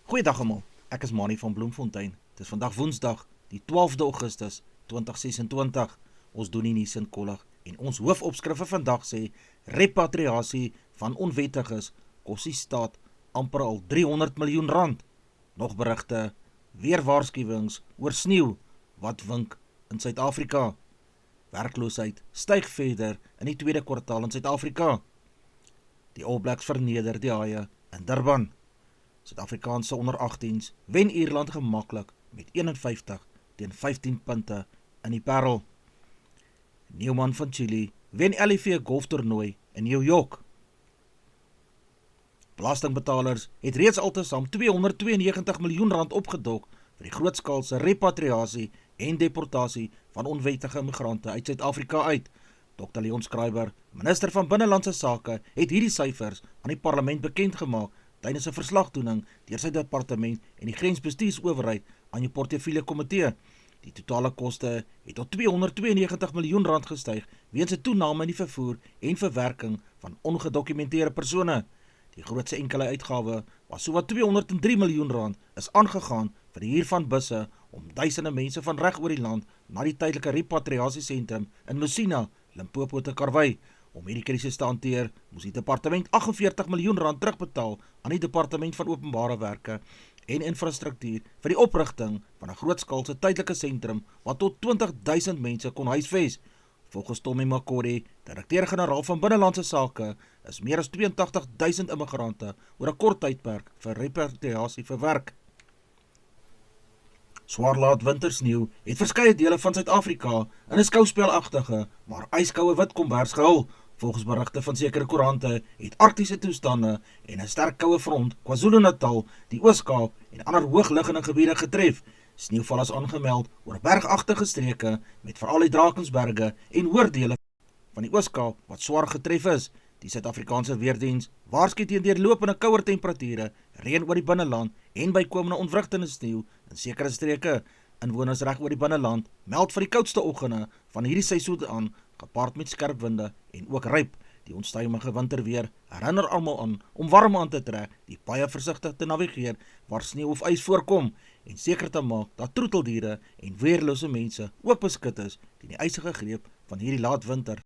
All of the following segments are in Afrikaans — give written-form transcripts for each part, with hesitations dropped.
Goeiedag almal, ek is Mani van Bloemfontein. Het is vandag Woensdag, die 12de Augustus 2026. Ons doen die nuus in kollig en ons hoofopskrifte vandag sê repatriasie van onwettiges kos die staat amper al 300 miljoen rand. Nog berigte, weer waarskuwings oor sneeu wat wink in Suid-Afrika. Werkloosheid styg verder in die tweede kwartaal in Suid-Afrika. Die All Blacks verneder die Haie in Durban. Suid-Afrikaanse onder 18s wen Ierland gemaklik met 51-15 punte in die Parel. Newman van Chili wen LIV golftoernooi in New York. Belastingbetalers het reeds altesaam 292 miljoen rand opgedok vir die grootskaalse repatriasie en deportasie van onwettige migrante uit Suid-Afrika uit. Dr. Leon Schreiber, minister van Binnelandse Sake, het hierdie syfers aan die parlement bekendgemaak tydens 'n verslagdoening deur sy departement en die grensbestuursowerheid aan die portefeulje komitee. Die totale koste het tot 292 miljoen rand gestyg weens 'n toename in die vervoer en verwerking van ongedokumenteerde persone. Die grootste enkele uitgawe was sowat 203 miljoen rand is aangegaan vir die huur van busse om duisende mense van reg oor die land na die tydelike repatriasiesentrum in Messina, Limpopo te karwei. Om hierdie krisis te hanteer, moes die departement 48 miljoen rand terugbetaal aan die departement van openbare werke en infrastruktuur vir die oprigting van 'n grootskaalse tydelike sentrum wat tot 20.000 mense kon huisves. Volgens Tommy Makori, direkteur-generaal van Binnelandse Sake, is meer as 82.000 immigrante oor 'n kort tydperk vir repatriasie verwerk. Swaar laat wintersneeu het verskeie dele van Suid-Afrika in 'n skouspelagtige, maar yskoue wit kombers gehul. Volgens berigte van sekere koerante het arktiese toestande en 'n sterk koue front KwaZulu-Natal, die Oos-Kaap en ander hoogliggende gebiede getref. Sneeuval is aangemeld oor bergagtige streke met veral die Drakensberge en hoordele van die Oos-Kaap wat swaar getref is. Die Suid-Afrikaanse Weerdiens waarsku teen deurlopende kouer temperature, reën oor die binneland en bykomende ontwrigtende sneeu in sekere streke. Inwoners reg oor die binneland meld van die koudste oggende van hierdie seisoen aan, gepaard met skerp winde en ook ryp. Die onstuimige winterweer herinner almal aan om warm aan te trek, die baie versigtig te navigeer waar sneeu of ys voorkom en seker te maak dat troeteldiere en weerlose mense ook beskut is teen die ysige greep van hierdie laat winter.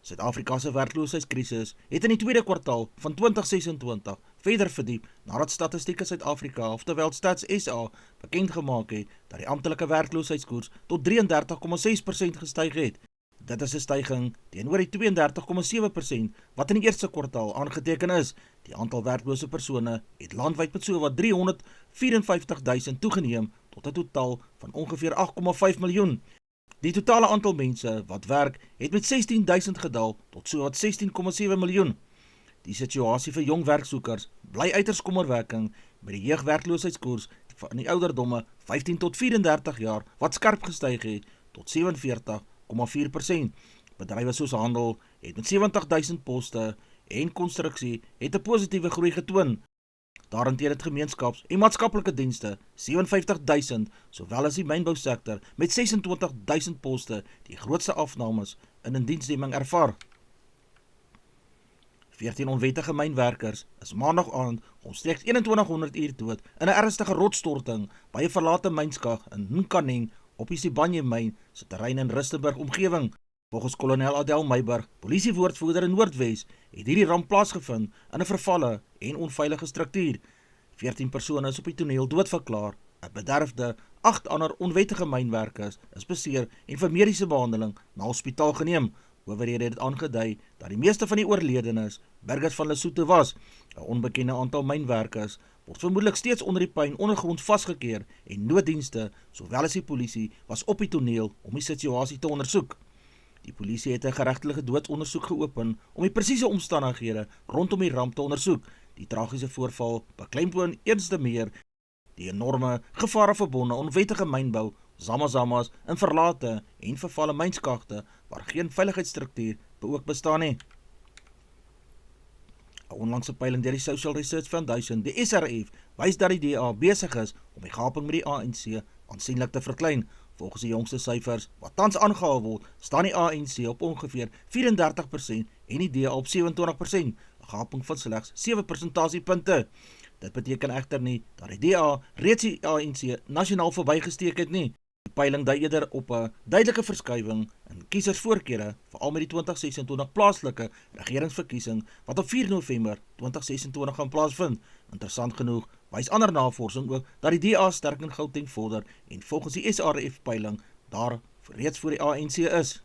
Suid-Afrika se werkloosheidskrisis het in die tweede kwartaal van 2026 verder verdiep nadat Statistiek Suid-Afrika, oftewel Stats SA, bekend gemaak het dat die amptelike werkloosheidskoers tot 33,6% gestyg het. Dit is 'n styging teenoor die 32,7% wat in die eerste kwartaal aangeteken is. Die aantal werklose persone het landwyd met sowat 354.000 toegeneem tot 'n totaal van ongeveer 8,5 miljoen. Die totale aantal mense wat werk het met 16.000 gedaal tot sowat 16,7 miljoen. Die situasie vir jong werksoekers bly uiters kommerwekkend met die jeugwerkloosheidskoers van die ouderdomme 15 tot 34 jaar wat skerp gestyg het tot 47,4%. Bedrywe soos handel het met 70.000 poste en konstruksie het 'n positiewe groei getoon. Daarenteen het gemeenskaps- en maatskaplike dienste 57.000, sowel as die mynbousektor met 26.000 poste die grootste afnames in indiensneming ervaar. 14 onwettige mynwerkers is maandag aand omstreeks 2100 uur dood in 'n ernstige rotsstorting by 'n verlate mynskag in Nkaneng op die Sibanye myn se terrein in Rustenburg omgewing. Volgens kolonel Adel Meiburg, polisiewoordvoerder in Noordwes, het hierdie ramp plaasgevind in 'n vervalle en onveilige struktuur. 14 persone is op die toneel doodverklaar. 'n Bederfde, 8 ander onwettige mynwerkers is beseer en vir mediese behandeling na hospitaal geneem. Owerhede het aangedui dat die meeste van die oorledenes burgers van Lesotho was. 'n Onbekende aantal mynwerkers word vermoedelik steeds onder die puin ondergrond vasgekeer en nooddienste, sowel as die polisie, was op die toneel om die situasie te ondersoek. Die polisie het 'n geregtelike doodsondersoek geopen om die presiese omstandighede rondom die ramp te ondersoek. Die tragiese voorval beklemtoon eens te meer die enorme gevare verbonde onwettige mynbou, zamazamas in verlate en vervalle mynskagte waar geen veiligheidsstruktuur ook bestaan nie. 'n Onlangse peiling deur die Social Research Foundation, die SRF, wys dat die DA besig is om die gaping met die ANC aansienlik te verklein. Volgens die jongste syfers wat tans aangehaal word, staan die ANC op ongeveer 34% en die DA op 27%, 'n gaping van slegs 7 persentasiepunte. Dit beteken egter nie dat die DA reeds die ANC nasionaal verbygesteek het nie. Die peiling dui eerder op 'n duidelike verskuiwing in kiesersvoorkeure, veral met die 2026 plaaslike regeringsverkiesing wat op 4 November 2026 gaan plaasvind. Interessant genoeg wys ander navorsing ook dat die DA sterk in Gauteng vorder en volgens die SRF-peiling daar reeds voor die ANC is.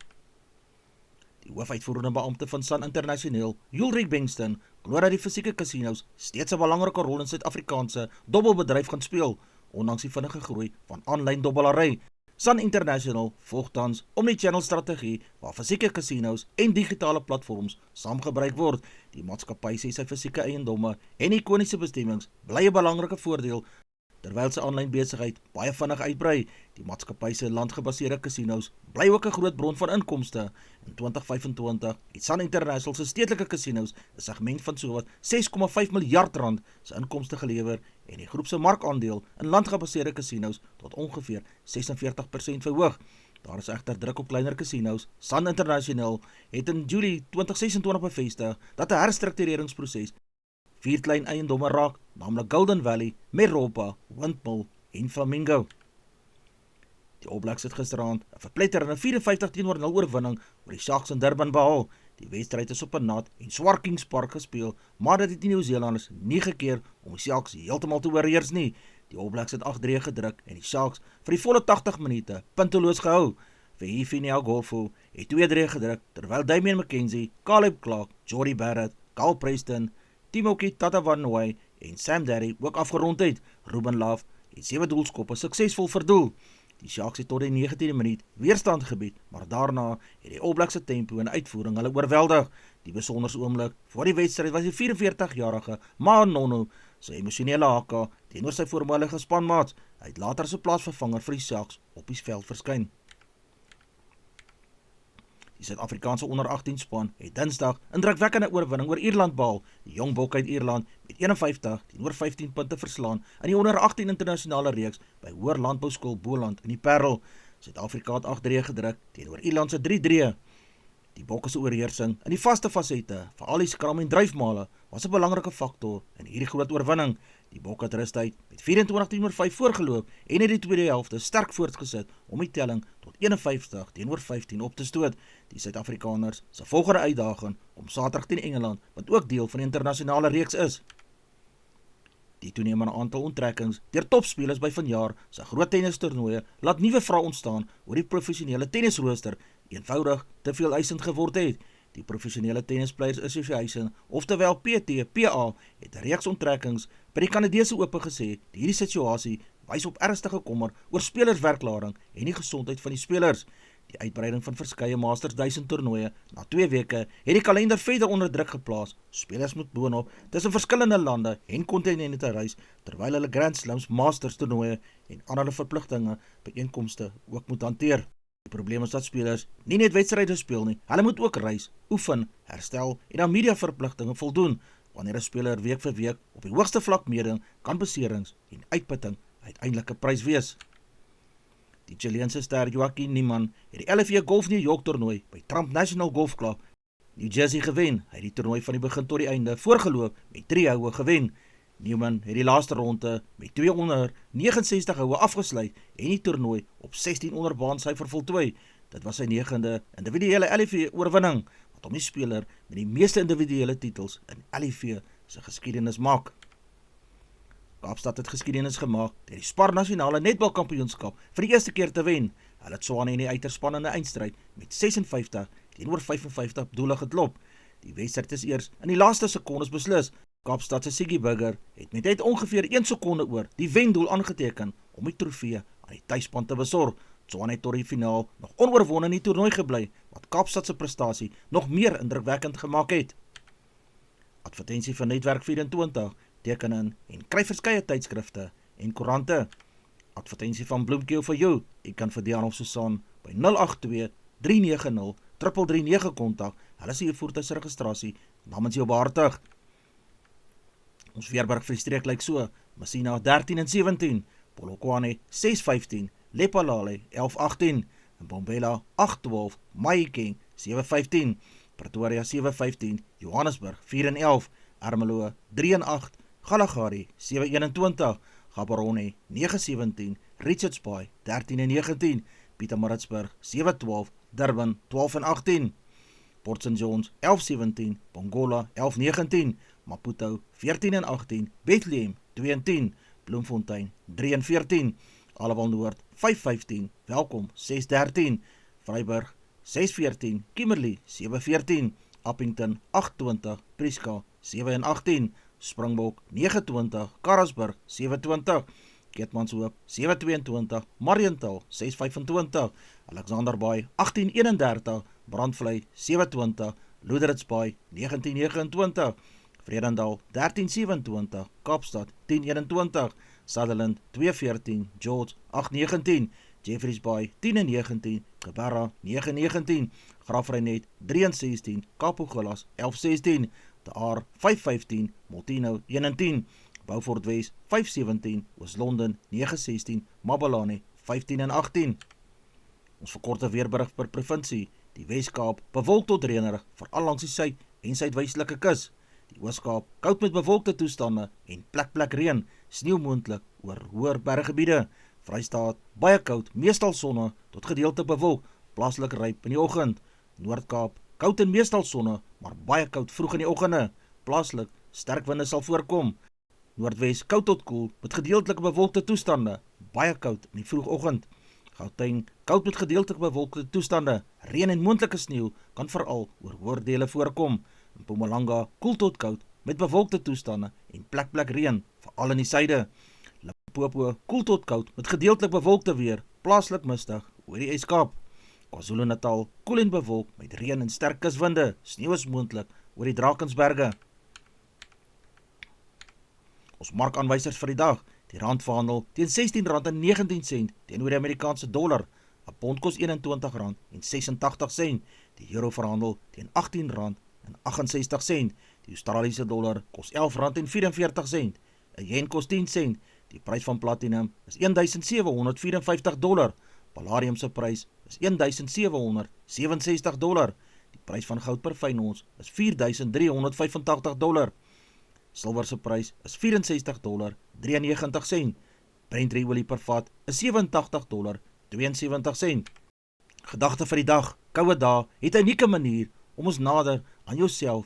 Die hoofuitvoerende beampte van Sun International, Ulrich Bengtson, glo dat die fisieke casinos steeds 'n belangrike rol in Suid-Afrikaanse dobbelbedryf gaan speel, ondanks die vinnige groei van aanlyn dobbelary. Sun International volg tans omni-channel strategie waar fisieke casinos en digitale platforms saamgebruik word. Die maatskappy sê sy fisieke eiendomme en ikoniese bestemmings bly 'n belangrike voordeel terwyl sy aanlyn besigheid baie vinnig uitbrei. Die maatskappy se landgebaseerde casinos bly ook 'n groot bron van inkomste. In 2025 het Sun International se stedelike casinos 'n segment van sowat 6,5 miljard rand se inkomste gelewer en die groep se markandeel in landgebaseerde casinos tot ongeveer 46% verhoog. Daar is egter druk op kleiner casinos. Sun International het in Julie 2026 bevestig dat 'n herstruktureringsproses 4 klein eiendomme raak, naamlik Golden Valley, Meropa, Windmill en Flamingo. Die All Blacks het gisteraand 'n verpletterende 54-0 oorwinning oor die Sharks in Durban behaal. Die wedstryd is op 'n nat en swaar Kings Park gespeel, maar dit het die Nieu-Seelanders nie gekeer om die Sharks heeltemal te oorheers nie. Die All Blacks het 8-3 gedruk en die Sharks vir die volle 80 minute punteloos gehou. Fehifini Agolfo het 2-3 gedruk terwyl Damian McKenzie, Caleb Clark, Jordie Barrett, Kyle Preston, Timoki Tatavanoi en Sam Derry ook afgerond het. Ruben Love het 7 doelskoppe suksesvol verdoel. Die Sharks het tot die 19e minuut weerstand gebied, maar daarna het die All Blacks se tempo en uitvoering hulle oorweldig. Die besonderse oomblik voor die wedstryd was die 44-jarige Manono sy emosionele haka teenoor sy voormalige spanmaats. Hy het later as 'n plaasvervanger vir die Sharks op die veld verskyn. Die Suid-Afrikaanse onder 18 span het Dinsdag 'n indrukwekkende oorwinning oor Ierland behaal. Die jong Bokke uit Ierland met 51-15 punte verslaan in die onder 18 internasionale reeks by Hoër Landbouskool Boland in die Parel. Suid-Afrika het 8-3 gedruk teenoor Ierland se 3-3. Die Bokke se oorheersing in die vaste fasette, veral die skram en dryfmale, was 'n belangrike faktor in hierdie groot oorwinning. Die Bokke het rustyd met 24-5 voorgeloop en het die tweede helfte sterk voortgesit om die telling tot 51-15 op te stoot. Die Suid-Afrikaners se volgende uitdaging om Saterdag teen Engeland, wat ook deel van die internasionale reeks is. Die toenemende aantal onttrekkings deur topspelers by vanjaar se groot tennistoernooie laat nuwe vrae ontstaan oor die professionele tennisrooster eenvoudig te veel eisend geword het. Die Professionele Tennis Players Association, oftewel PTPA, het 'n reeks onttrekkings by die Kanadese Ope gesê. Hierdie situasie wys op ernstige kommer oor spelerswerklaring en die gesondheid van die spelers. Die uitbreiding van verskeie Masters 1000 toernooie na 2 weke het die kalender verder onder druk geplaas. Spelers moet boonop tussen verskillende lande en kontinente reis terwyl hulle Grand Slams, Masters toernooie en ander verpligtinge byeenkomste ook moet hanteer. Die probleem is dat spelers nie net wedstryde speel nie, hulle moet ook reis, oefen, herstel en aan mediaverpligtinge voldoen. Wanneer 'n speler week vir week op die hoogste vlak meeding, kan beserings en uitputting uiteindelik 'n prys wees. Die Chileense ster Joaquin Niemann het die LFA Golf New York toernooi by Trump National Golf Club New Jersey gewen. Hy het die toernooi van die begin tot die einde voorgeloop met 3 houe gewen. Niemann het die laaste ronde met 269 houe afgesluit en die toernooi op 16 onder baansyfer voltooi. Dit was sy 9de individuele LFA oorwinning, wat hom die speler met die meeste individuele titels in LFA se geskiedenis maak. Kaapstad het geskiedenis gemaak deur die Spar Nasionale Netbalkampioenskap vir die eerste keer te wen. Hulle het Swane in die uiters spannende eindstryd met 56-55 doele geklop. Die wedstryd is eers in die laaste sekondes beslis. Kaapstad se Siggy Burger het met net ongeveer 1 sekonde oor die wendoel aangeteken om die trofee aan die tuisspan te besorg. Swane het tot die finaal nog onoorwonde in die toernooi gebly, wat Kaapstad se prestasie nog meer indrukwekkend gemaak het. Advertensie van Netwerk 24 teken in en kry verskeie tydskrifte en koerante. Advertensie van Bloemkeel vir jou. Jy kan vir Dian of Susan by 082-390-339 kontak. Hulle sê jou voertuigregistrasie namens jou behartig. Ons Veerberg vir die streek lyk so: Messina 13-17, Polokwane 6-15, Lephalale 11-18, Mbombela 8-12, Mahikeng 7-15, Pretoria 7-15, Johannesburg 4-11, Ermelo 3-8, Galagari 721, Gaborone 917, Richards Bay 13 en 19, Pietermaritzburg 712, Durban 12 en 18, Port St Johns 1117, Pongola 1119, Maputo 14 en 18, Bethlehem 2 en 10, Bloemfontein 3 en 14, Alawal Noord 515, Welkom 613, Vryburg 614, Kimberley 714, Appington 820, Prieska 7 en 18, Springbok 29, Karasburg 720, Keetmanshoop 722, Mariental 625, Alexander Bay 1831, Brandvlei 720, Loederits Bay 1929, Vredendal 1327, Kaapstad 1021, Sutherland 214, George 819, Jeffreys Bay 10 en 19, Gebarra 919, Graaff-Reinet 3 en 16, Kapogelas 1116, De Aar 515, Molteno 1 en 10, Beaufort Wes 517, Oos-London 916, Mabalane 15 en 18. Ons verkorte weerberig per provinsie. Die Wes-Kaap bewolk tot reënerig, veral langs die suid- en suidwestelike kus. Die Oos-Kaap koud met bewolkte toestande en plek reën, sneeu moontlik oor hoër berggebiede. Vrystaat baie koud, meestal sonne tot gedeeltelik bewolk, plaaslik ryp in die oggend. Noord-Kaap koud en meestal sonne, maar baie koud vroeg in die oggende. Plaaslik sterk winde sal voorkom. Noordwes koud tot koel met gedeeltelike bewolkte toestande, baie koud in die vroegoggend. Gauteng koud met gedeeltelik bewolkte toestande, reën en moontlike sneeu kan veral oor hoër dele voorkom. In Mpumalanga koel tot koud met bewolkte toestande en plek reën, veral in die suide. Limpopo koel tot koud met gedeeltelik bewolkte weer, plaaslik mistig oor die Eskaap. KwaZulu-Natal koel en bewolk met reën en sterk kuswinde, sneeu is moontlik oor die Drakensberge. Ons markaanwysers vir die dag: die rand verhandel teen R16.19 teenoor die Amerikaanse dollar. 'n pond kos R21.86. Die euro verhandel teen R18.68. Die Australiese dollar kos R11.44. 'n yen kos 10 sent. Die prys van platinum is $1,754. Palladium se prys is $1,767. Die prys van goud per fyn ons is $4,385. Silwer se prys is $64.93. Brent olie per vat is $87.72. Gedagte vir die dag: koue dae het 'n unieke manier om ons nader aan jouself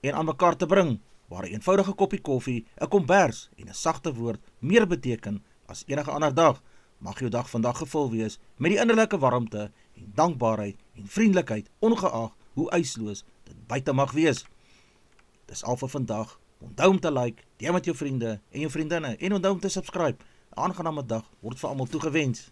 en aan mekaar te bring, waar 'n eenvoudige koppie koffie, 'n kombers en 'n sagte woord meer beteken as enige ander dag. Mag jou dag vandag gevul wees met die innerlike warmte en dankbaarheid en vriendelikheid, ongeag hoe ysloos dit buite mag wees. Dis al vir vandag. Onthou om te like, deel met jou vriende en jou vriendinne en onthou om te subscribe. 'n Aangename dag word vir almal toegewens.